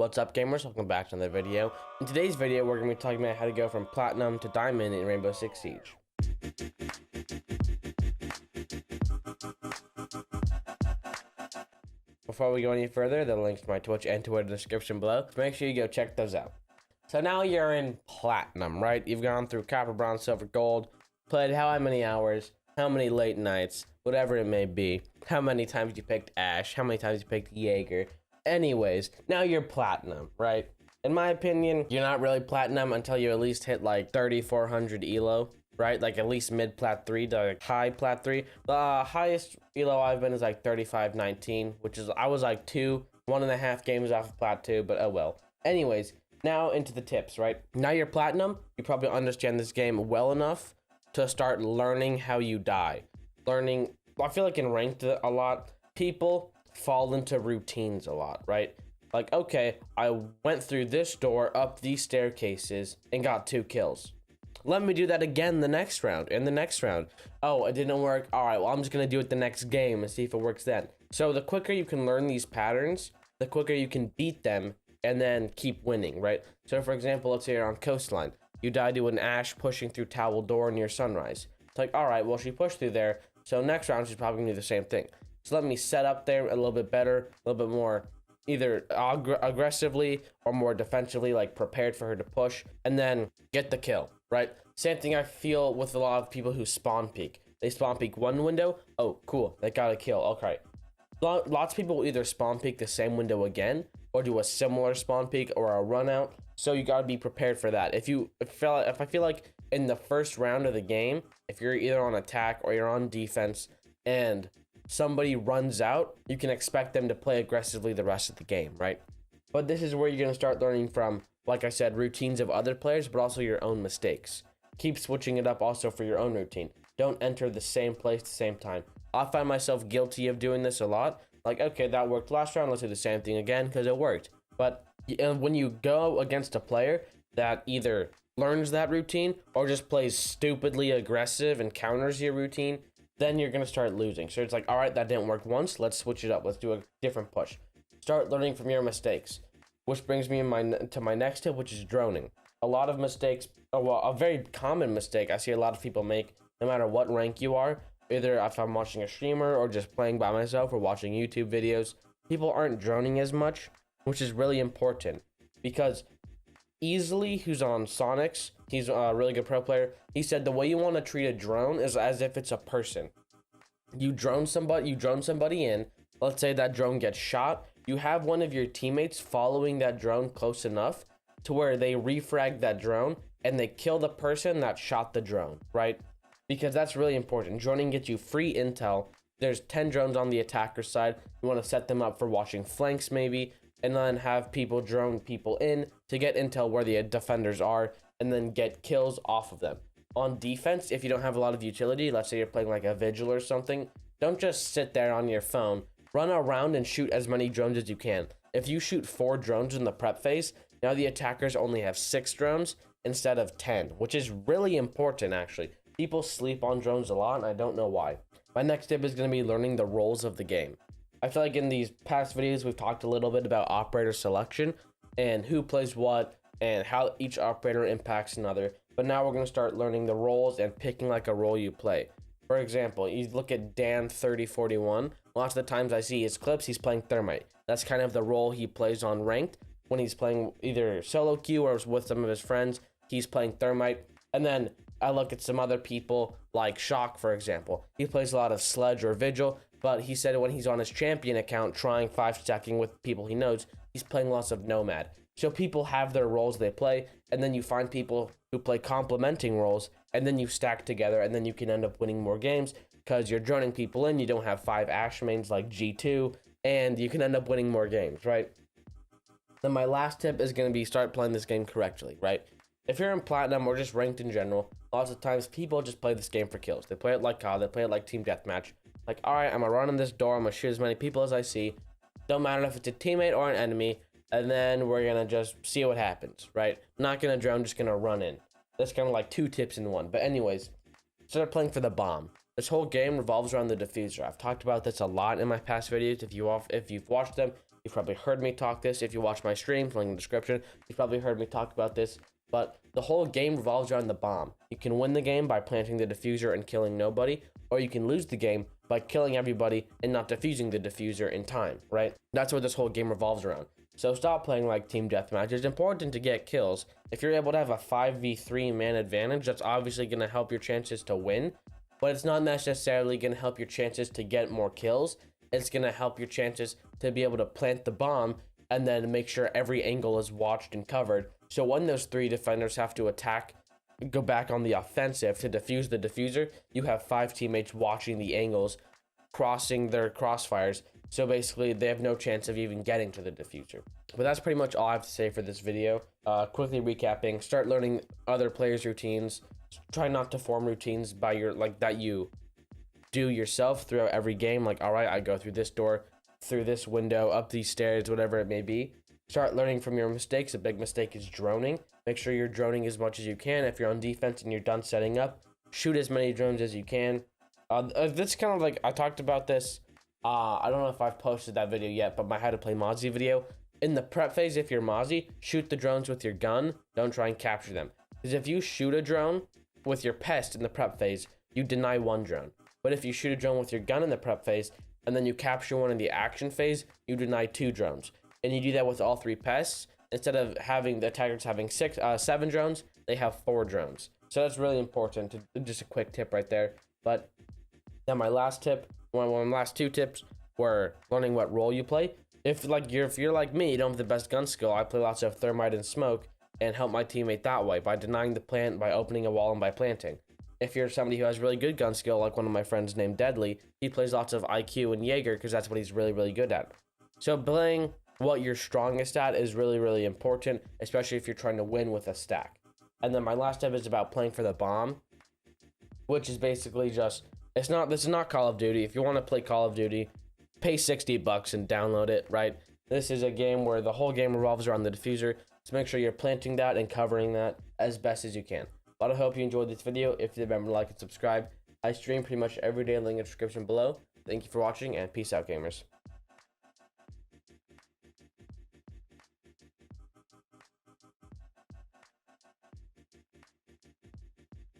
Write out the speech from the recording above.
What's up, gamers? Welcome back to another video. In today's video, we're going to be talking about how to go from Platinum to Diamond in Rainbow Six Siege. Before we go any further, the links to my Twitch and Twitter description below, so make sure you go check those out. So now you're in Platinum, right? You've gone through Copper, Bronze, Silver, Gold, played how many hours, how many late nights, whatever it may be, how many times you picked Ash, how many times you picked Jaeger. Anyways, now you're Platinum, right? In my opinion, you're not really Platinum until you at least hit like 3,400 elo, right? Like at least mid Plat 3 to like high Plat 3. The highest elo I've been is like 3519, which is, I was like 1.5 games off of Plat 2, but oh well. Anyways, now into the tips, right? Now you're Platinum, you probably understand this game well enough to start learning how you die. I feel like in ranked a lot, people fall into routines a lot, right? Like, okay, I went through this door, up these staircases, and got 2 kills. Let me do that again the next round, and the next round. Oh, it didn't work. All right, well, I'm just gonna do it the next game and see if it works then. So the quicker you can learn these patterns, the quicker you can beat them and then keep winning, right? So for example, let's say you're on Coastline. You die to an Ash pushing through Towel Door near Sunrise. It's like, all right, well, she pushed through there, so next round she's probably gonna do the same thing. So let me set up there a little bit better, a little bit more either aggressively or more defensively, like prepared for her to push, and then get the kill, right? Same thing I feel with a lot of people who spawn peek. They spawn peek one window, oh, cool, they got a kill, okay. Lots of people will either spawn peek the same window again, or do a similar spawn peek or a run out, so you gotta be prepared for that. If I feel like in the first round of the game, if you're either on attack or you're on defense, and somebody runs out, you can expect them to play aggressively the rest of the game, right? But this is where you're going to start learning from, like I said, routines of other players, but also your own mistakes. Keep switching it up also for your own routine. Don't enter the same place at the same time. I find myself guilty of doing this a lot. Like, okay, that worked last round, let's do the same thing again because it worked. But when you go against a player that either learns that routine or just plays stupidly aggressive and counters your routine, then you're going to start losing. So it's like, all right, that didn't work once. Let's switch it up. Let's do a different push. Start learning from your mistakes, which brings me to my next tip, which is droning. A lot of mistakes, well, a very common mistake I see a lot of people make, no matter what rank you are, either if I'm watching a streamer or just playing by myself or watching YouTube videos, people aren't droning as much, which is really important because Easily, who's on Sonics, he's a really good pro player. He said the way you want to treat a drone is as if it's a person. You drone somebody in. Let's say that drone gets shot. You have one of your teammates following that drone close enough to where they refrag that drone and they kill the person that shot the drone, right? Because that's really important. Droning gets you free intel. There's 10 drones on the attacker side. You want to set them up for watching flanks maybe, and then have people drone people in to get intel where the defenders are and then get kills off of them. On defense, if you don't have a lot of utility, let's say you're playing like a Vigil or something, don't just sit there on your phone. Run around and shoot as many drones as you can. If you shoot 4 drones in the prep phase, now the attackers only have 6 drones instead of 10, which is really important actually. People sleep on drones a lot and I don't know why. My next tip is going to be learning the roles of the game. I feel like in these past videos, we've talked a little bit about operator selection and who plays what and how each operator impacts another. But now we're going to start learning the roles and picking like a role you play. For example, you look at Dan3041. Lots of the times I see his clips, he's playing Thermite. That's kind of the role he plays on ranked. When he's playing either solo queue or with some of his friends, he's playing Thermite. And then I look at some other people like Shock, for example. He plays a lot of Sledge or Vigil. But he said when he's on his champion account trying 5-stacking with people he knows, he's playing lots of Nomad. So people have their roles they play, and then you find people who play complementing roles, and then you stack together, and then you can end up winning more games because you're droning people in. You don't have 5 Ash mains like G2, and you can end up winning more games, right? Then my last tip is going to be start playing this game correctly, right? If you're in Platinum or just ranked in general, lots of times people just play this game for kills. They play it like COD, they play it like Team Deathmatch. Like, all right, I'm gonna run in this door, I'm gonna shoot as many people as I see. Don't matter if it's a teammate or an enemy, and then we're gonna just see what happens, right? Not gonna drone, just gonna run in. That's kind of like 2 tips in one. But anyways, start playing for the bomb. This whole game revolves around the diffuser. I've talked about this a lot in my past videos. If you've watched them, You've probably heard me talk this. If you watch my streams, link in the description, you've probably heard me talk about this. But the whole game revolves around the bomb. You can win the game by planting the diffuser and killing nobody, or you can lose the game by killing everybody and not defusing the diffuser in time, right? That's what this whole game revolves around. So stop playing like team deathmatch. It's important to get kills. If you're able to have a 5v3 man advantage, that's obviously going to help your chances to win, but it's not necessarily going to help your chances to get more kills. It's going to help your chances to be able to plant the bomb and then make sure every angle is watched and covered. So when those 3 defenders have to attack, go back on the offensive to defuse the diffuser, you have 5 teammates watching the angles, crossing their crossfires. So basically, they have no chance of even getting to the diffuser. But that's pretty much all I have to say for this video. Quickly recapping, start learning other players' routines. Try not to form routines by that you do yourself throughout every game. Like, all right, I go through this door, through this window, up these stairs, whatever it may be. Start learning from your mistakes. A big mistake is droning. Make sure you're droning as much as you can. If you're on defense and you're done setting up, shoot as many drones as you can. This kind of like, I talked about this. I don't know if I've posted that video yet, but my how to play Mozzie video. In the prep phase, if you're Mozzie, shoot the drones with your gun. Don't try and capture them. Because if you shoot a drone with your pest in the prep phase, you deny 1 drone. But if you shoot a drone with your gun in the prep phase, and then you capture one in the action phase, you deny 2 drones. And you do that with all 3 pests. Instead of having the attackers having 7 drones, they have 4 drones. So that's really important. Just a quick tip right there. But then my last tip, one of my last 2 tips were learning what role you play. If you're like me, you don't have the best gun skill, I play lots of thermite and smoke and help my teammate that way by denying the plant, by opening a wall, and by planting. If you're somebody who has really good gun skill, like one of my friends named Deadly, he plays lots of IQ and Jaeger because that's what he's really, really good at. So playing what you're strongest at is really, really important, especially if you're trying to win with a stack. And then my last tip is about playing for the bomb, which is basically just, this is not Call of Duty. If you want to play Call of Duty, pay $60 and download it, right? This is a game where the whole game revolves around the diffuser, so make sure you're planting that and covering that as best as you can. But I hope you enjoyed this video. If you remember to like and subscribe. I stream pretty much every day, link in the description below. Thank you for watching, and peace out, gamers.